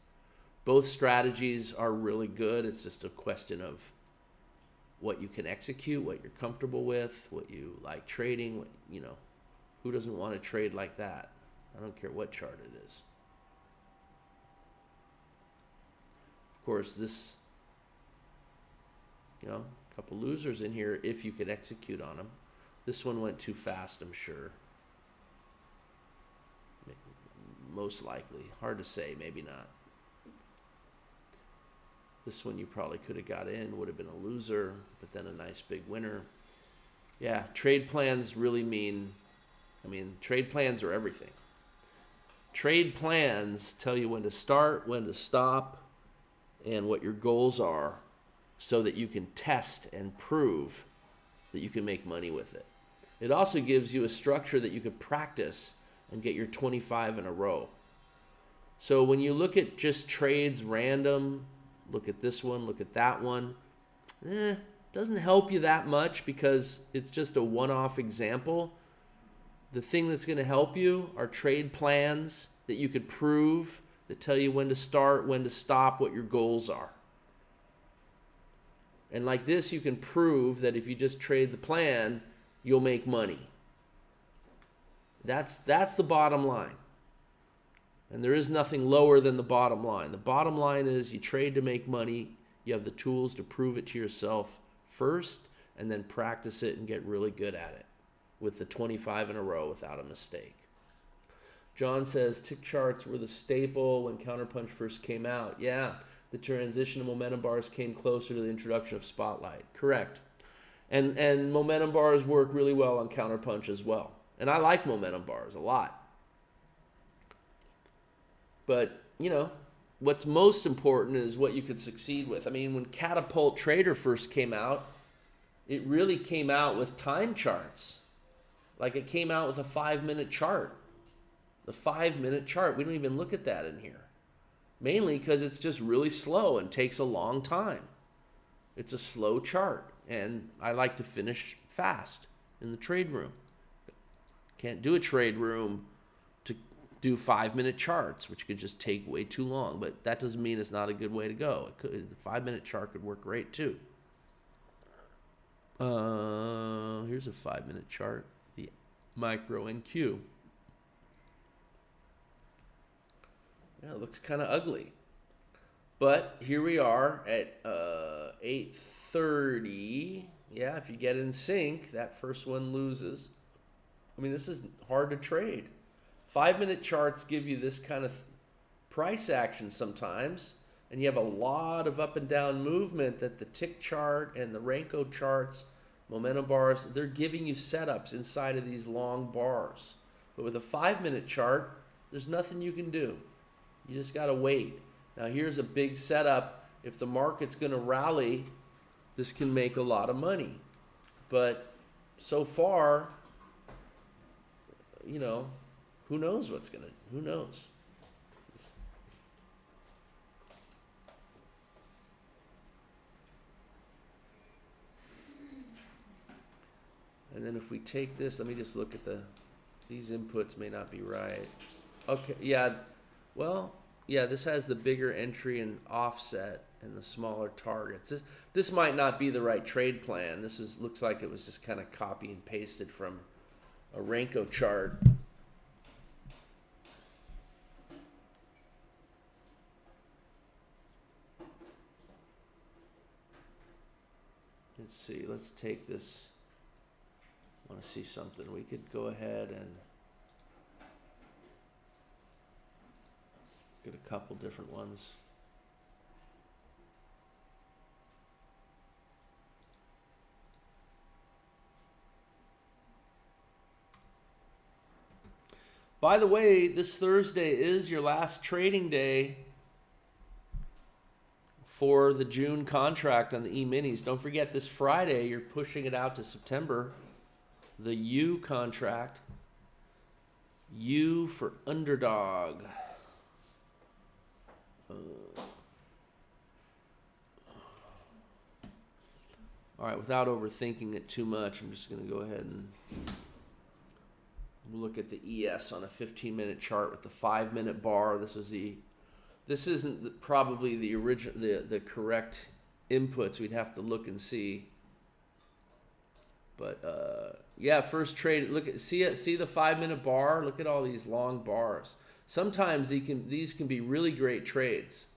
Both strategies are really good. It's just a question of what you can execute, what you're comfortable with, what you like trading. What, you know, who doesn't want to trade like that? I don't care what chart it is. Of course, this, you know, a couple losers in here if you could execute on them. This one went too fast, I'm sure. Most likely. Hard to say, maybe not. This one you probably could have got in, would have been a loser, but then a nice big winner. Yeah, trade plans really mean, trade plans are everything. Trade plans tell you when to start, when to stop, and what your goals are so that you can test and prove that you can make money with it. It also gives you a structure that you could practice and get your 25 in a row. So when you look at just trades random, look at this one, look at that one, doesn't help you that much because it's just a one-off example. The thing that's going to help you are trade plans that you could prove, that tell you when to start, when to stop, what your goals are. And like this, you can prove that if you just trade the plan, you'll make money. That's the bottom line. And there is nothing lower than the bottom line. The bottom line is you trade to make money. You have the tools to prove it to yourself first, and then practice it and get really good at it with the 25 in a row without a mistake. John says tick charts were the staple when Counterpunch first came out. Yeah, the transition to momentum bars came closer to the introduction of Spotlight. Correct. And momentum bars work really well on Counterpunch as well. And I like momentum bars a lot. But, you know, what's most important is what you could succeed with. I mean, when Catapult Trader first came out, it really came out with time charts. Like it came out with a 5-minute chart. The 5-minute chart, we don't even look at that in here. Mainly because it's just really slow and takes a long time. It's a slow chart. And I like to finish fast in the trade room. Can't do a trade room to do 5-minute charts, which could just take way too long. But that doesn't mean it's not a good way to go. The 5-minute chart could work great too. Here's a 5-minute chart, the micro NQ. Yeah, it looks kind of ugly. But here we are at 8:30. Yeah, if you get in sync, that first one loses. I mean, this is hard to trade. 5-minute charts give you this kind of price action sometimes, and you have a lot of up and down movement that the tick chart and the Renko charts, momentum bars, they're giving you setups inside of these long bars. But with a 5-minute chart, there's nothing you can do. You just got to wait. Now here's a big setup. If the market's going to rally, this can make a lot of money. But so far, you know, who knows what's going to, who knows? And then if we take this, let me just look at these inputs may not be right. Okay, yeah, well, yeah, this has the bigger entry and offset and the smaller targets. This might not be the right trade plan. Looks like it was just kind of copy and pasted from a Renko chart. Let's see, let's take this. I want to see something. We could go ahead and get a couple different ones. By the way, this Thursday is your last trading day for the June contract on the E-minis. Don't forget this Friday, you're pushing it out to September. The U contract. U for underdog. All right, without overthinking it too much, I'm just going to go ahead and look at the ES on a 15-minute chart with the 5-minute bar. This isn't probably the original, the correct inputs. We'd have to look and see. But yeah, first trade. Look at see the 5-minute bar. Look at all these long bars. Sometimes these can be really great trades.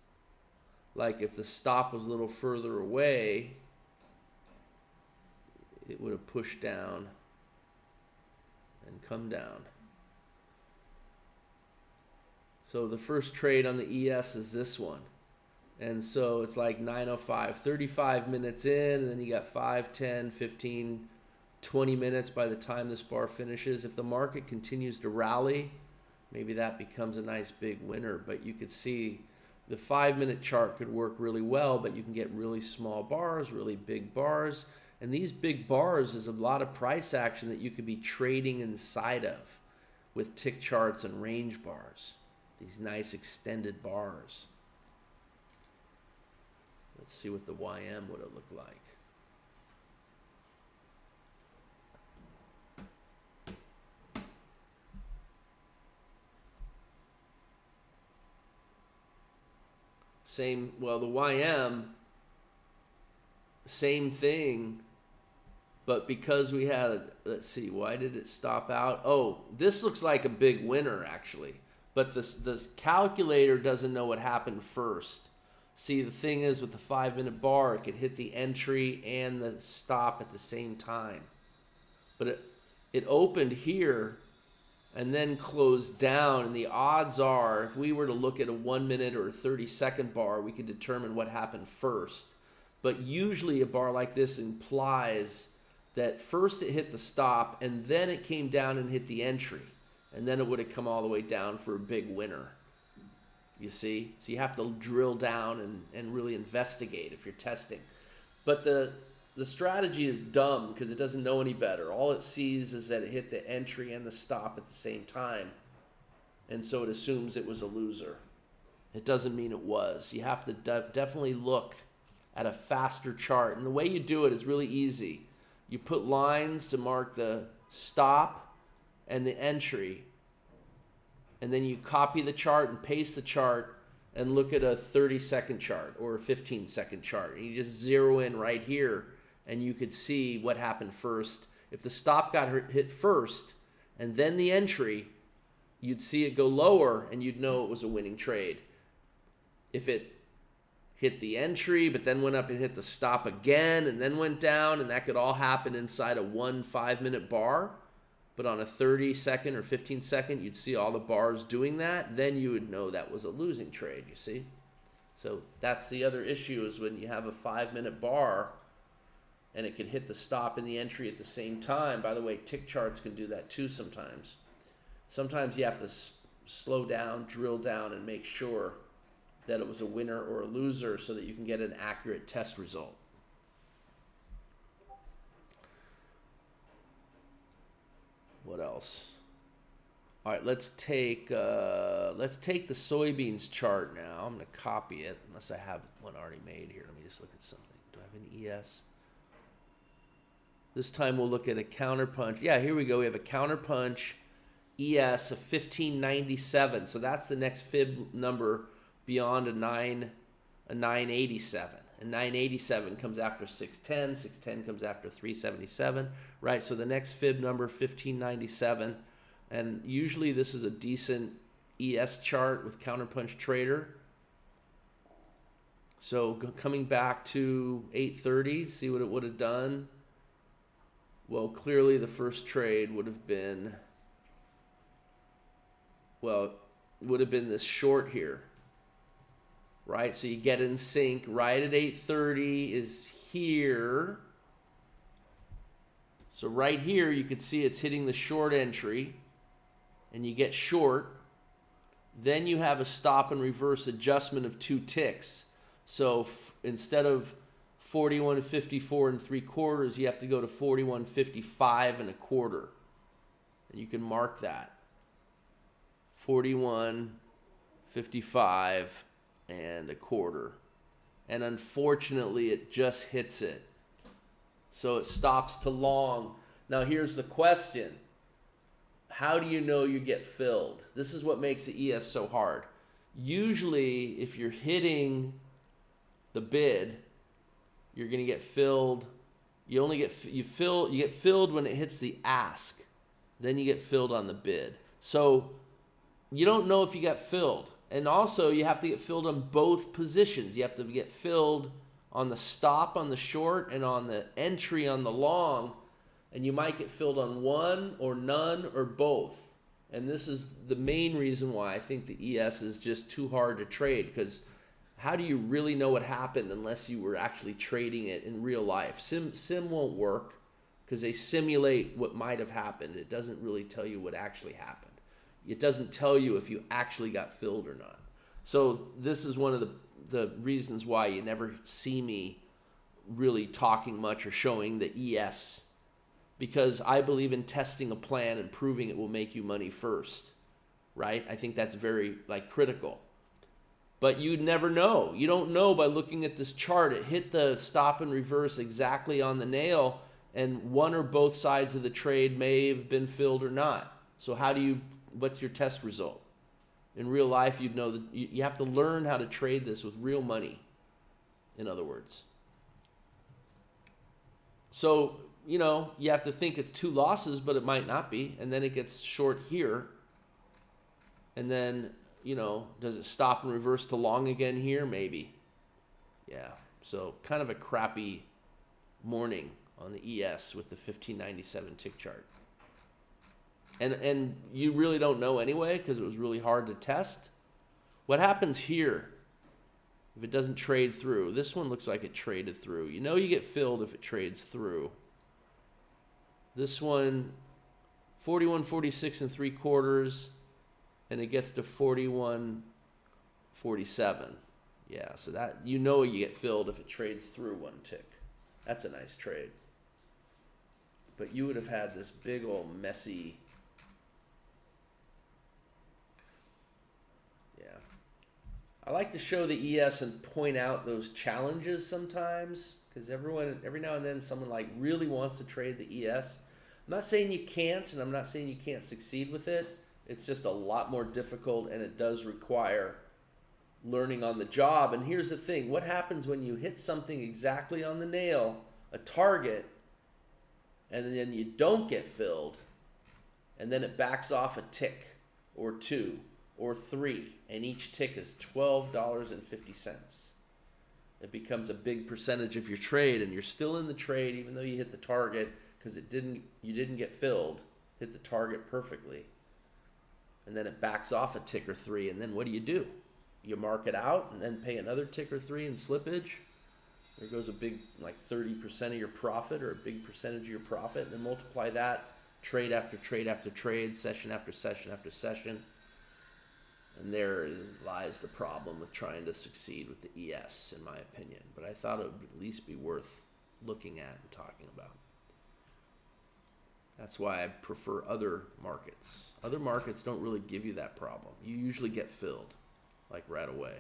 Like if the stop was a little further away, it would have pushed down and come down. So the first trade on the ES is this one. And so it's like 9:05, 35 minutes in, and then you got 5, 10, 15, 20 minutes by the time this bar finishes. If the market continues to rally, maybe that becomes a nice big winner. But you could see the 5-minute chart could work really well, but you can get really small bars, really big bars. And these big bars is a lot of price action that you could be trading inside of with tick charts and range bars. These nice extended bars. Let's see what the YM would have looked like. Well, the YM, same thing, but because we had let's see, why did it stop out? Oh, this looks like a big winner actually, but the calculator doesn't know what happened first. See, the thing is with the 5-minute bar, it could hit the entry and the stop at the same time. But it opened here and then closed down, and the odds are, if we were to look at a 1-minute or a 30-second bar, we could determine what happened first. But usually a bar like this implies that first it hit the stop, and then it came down and hit the entry, and then it would have come all the way down for a big winner. You see? So you have to drill down and really investigate if you're testing. But the strategy is dumb because it doesn't know any better. All it sees is that it hit the entry and the stop at the same time. And so it assumes it was a loser. It doesn't mean it was. You have to definitely look at a faster chart. And the way you do it is really easy. You put lines to mark the stop and the entry. And then you copy the chart and paste the chart and look at a 30-second chart or a 15-second chart. And you just zero in right here. and you could see what happened first. If the stop got hit first and then the entry, you'd see it go lower and you'd know it was a winning trade. If it hit the entry but then went up and hit the stop again and then went down, and that could all happen inside a 1 5-minute bar, but on a 30-second or 15-second you'd see all the bars doing that, then you would know that was a losing trade, you see? So that's the other issue, is when you have a 5-minute bar and it can hit the stop and the entry at the same time. By the way, tick charts can do that too sometimes. Sometimes you have to slow down, drill down, and make sure that it was a winner or a loser so that you can get an accurate test result. What else? All right, let's take the soybeans chart now. I'm going to copy it, unless I have one already made here. Let me just look at something. Do I have an ES? This time we'll look at a counterpunch. Yeah, here we go. We have a counterpunch ES of 1597. So that's the next fib number beyond a 987. And 987 comes after 610. 610 comes after 377, right? So the next fib number, 1597. And usually this is a decent ES chart with Counterpunch Trader. So coming back to 830, see what it would have done. Well, clearly the first trade would have been, this short here, right? So you get in sync right at 830 is here. So right here, you can see it's hitting the short entry, and you get short. Then you have a stop and reverse adjustment of 2 ticks. So instead of 41.54 3/4, you have to go to 41.55 1/4, and you can mark that 41.55 1/4, and unfortunately it just hits it, so it stops to long. Now here's the question: how do you know you get filled? This is what makes the ES so hard. Usually, if you're hitting the bid, you're going to get filled. You get filled when it hits the ask. Then you get filled on the bid. So you don't know if you got filled. And also you have to get filled on both positions. You have to get filled on the stop on the short and on the entry on the long. And you might get filled on one or none or both. And this is the main reason why I think the ES is just too hard to trade, because how do you really know what happened unless you were actually trading it in real life? Sim won't work because they simulate what might have happened. It doesn't really tell you what actually happened. It doesn't tell you if you actually got filled or not. So this is one of the reasons why you never see me really talking much or showing the ES, because I believe in testing a plan and proving it will make you money first, right? I think that's very critical. But you'd never know. You don't know by looking at this chart. It hit the stop and reverse exactly on the nail, and one or both sides of the trade may have been filled or not. So what's your test result? In real life, you'd know that you have to learn how to trade this with real money, in other words. So, you have to think it's 2 losses, but it might not be. And then it gets short here. And then, does it stop and reverse to long again here? Maybe. Yeah. So kind of a crappy morning on the ES with the 1597 tick chart. And you really don't know anyway, because it was really hard to test. What happens here if it doesn't trade through? This one looks like it traded through. You get filled if it trades through. This one, 41.46 3/4, and it gets to 41.47. Yeah, so that you get filled if it trades through 1 tick. That's a nice trade. But you would have had this big old messy. Yeah. I like to show the ES and point out those challenges sometimes, because every now and then someone really wants to trade the ES. I'm not saying you can't, and I'm not saying you can't succeed with it. It's just a lot more difficult, and it does require learning on the job. And here's the thing: what happens when you hit something exactly on the nail a target and then you don't get filled, and then it backs off a tick or two or three, and each tick is $12.50. It becomes a big percentage of your trade, and you're still in the trade even though you hit the target because you didn't get filled, hit the target perfectly. And then it backs off a tick or three, and then what do? You mark it out and then pay another tick or three in slippage. There goes a big, like 30% of your profit, or a big percentage of your profit, and then multiply that trade after trade after trade, session after session after session. And there lies the problem with trying to succeed with the ES, in my opinion. But I thought it would at least be worth looking at and talking about. That's why I prefer other markets. Other markets don't really give you that problem. You usually get filled, like right away.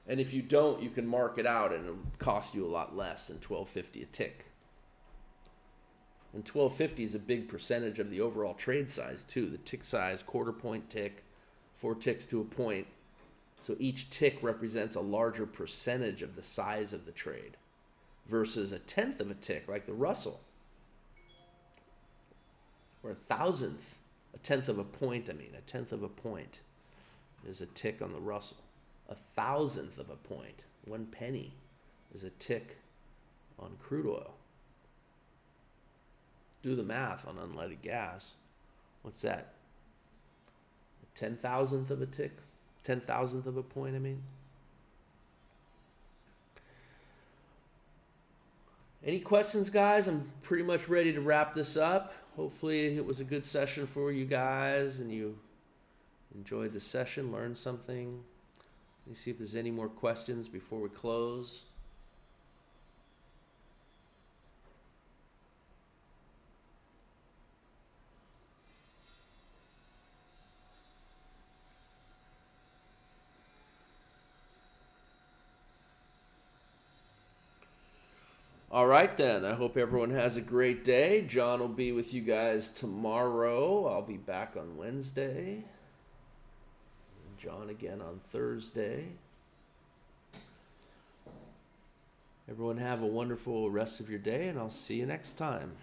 And if you don't, you can mark it out and it'll cost you a lot less than $12.50 a tick. And $12.50 is a big percentage of the overall trade size too. The tick size, quarter point tick, 4 ticks to a point. So each tick represents a larger percentage of the size of the trade versus a tenth of a tick like the Russell. Or a tenth of a point is a tick on the Russell. A thousandth of a point, 1 penny, is a tick on crude oil. Do the math on unleaded gas. What's that? A 10,000th of a tick? 10,000th of a point, I mean. Any questions, guys? I'm pretty much ready to wrap this up. Hopefully it was a good session for you guys and you enjoyed the session, learned something. Let me see if there's any more questions before we close. All right, then. I hope everyone has a great day. John will be with you guys tomorrow. I'll be back on Wednesday. John again on Thursday. Everyone have a wonderful rest of your day, and I'll see you next time.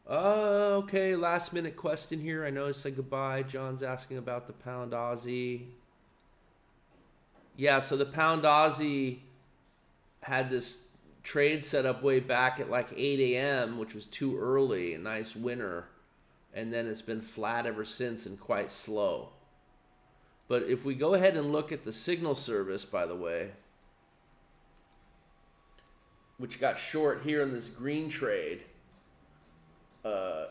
Okay, last minute question here. I know I said goodbye. John's asking about the pound Aussie. Yeah, so the pound Aussie had this trade set up way back at like 8 a.m., which was too early, a nice winner. And then it's been flat ever since and quite slow. But if we go ahead and look at the signal service, by the way, which got short here in this green trade,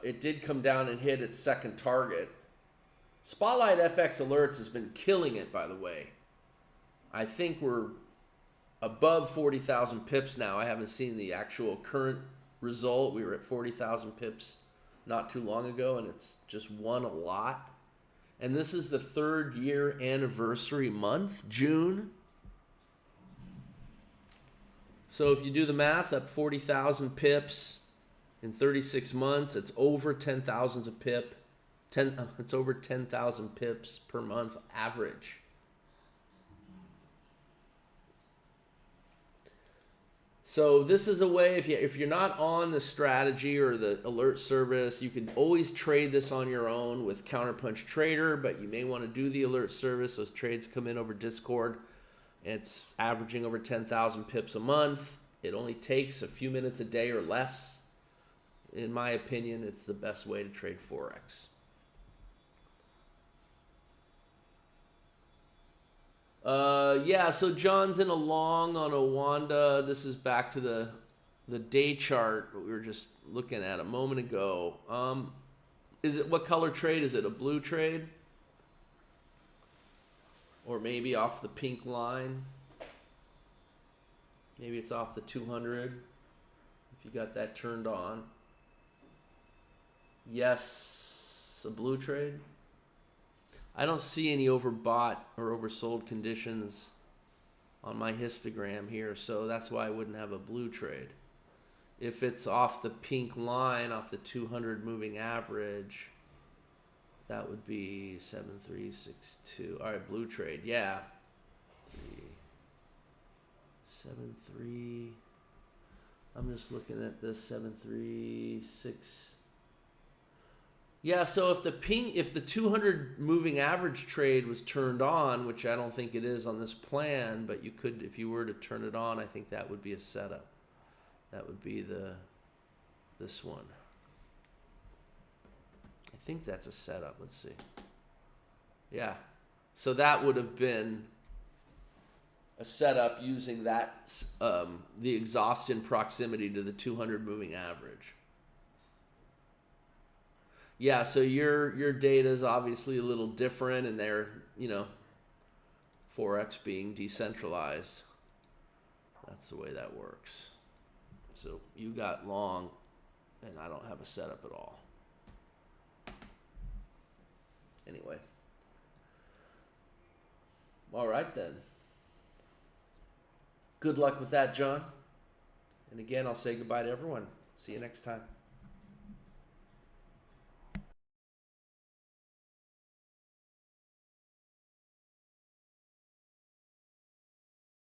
it did come down and hit its second target. Spotlight FX Alerts has been killing it, by the way. I think we're above 40,000 pips now. I haven't seen the actual current result. We were at 40,000 pips not too long ago, and it's just won a lot. And this is the 3rd year anniversary month, June. So if you do the math, up 40,000 pips in 36 months, it's over 10,000 a pip. It's over 10,000 pips per month average. So this is a way, if you're not on the strategy or the alert service, you can always trade this on your own with Counterpunch Trader, but you may want to do the alert service. Those trades come in over Discord. It's averaging over 10,000 pips a month. It only takes a few minutes a day or less. In my opinion, it's the best way to trade Forex. Yeah, so John's in a long on a Wanda. This is back to the day chart we were just looking at a moment ago. What color trade is it? A blue trade? Or maybe off the pink line? Maybe it's off the 200 if you got that turned on. Yes, a blue trade. I don't see any overbought or oversold conditions on my histogram here, so that's why I wouldn't have a blue trade. If it's off the pink line, off the 200 moving average, That would be 7362. All right, blue trade. Yeah. 73. I'm just looking at this 736. Yeah, so if the 200 moving average trade was turned on, which I don't think it is on this plan, but you could, if you were to turn it on, I think that would be a setup. That would be this one. I think that's a setup. Let's see. Yeah. So that would have been a setup using that the exhaust in proximity to the 200 moving average. Yeah, so your data is obviously a little different, and they're, Forex being decentralized. That's the way that works. So you got long, and I don't have a setup at all. Anyway. All right, then. Good luck with that, John. And again, I'll say goodbye to everyone. See you next time.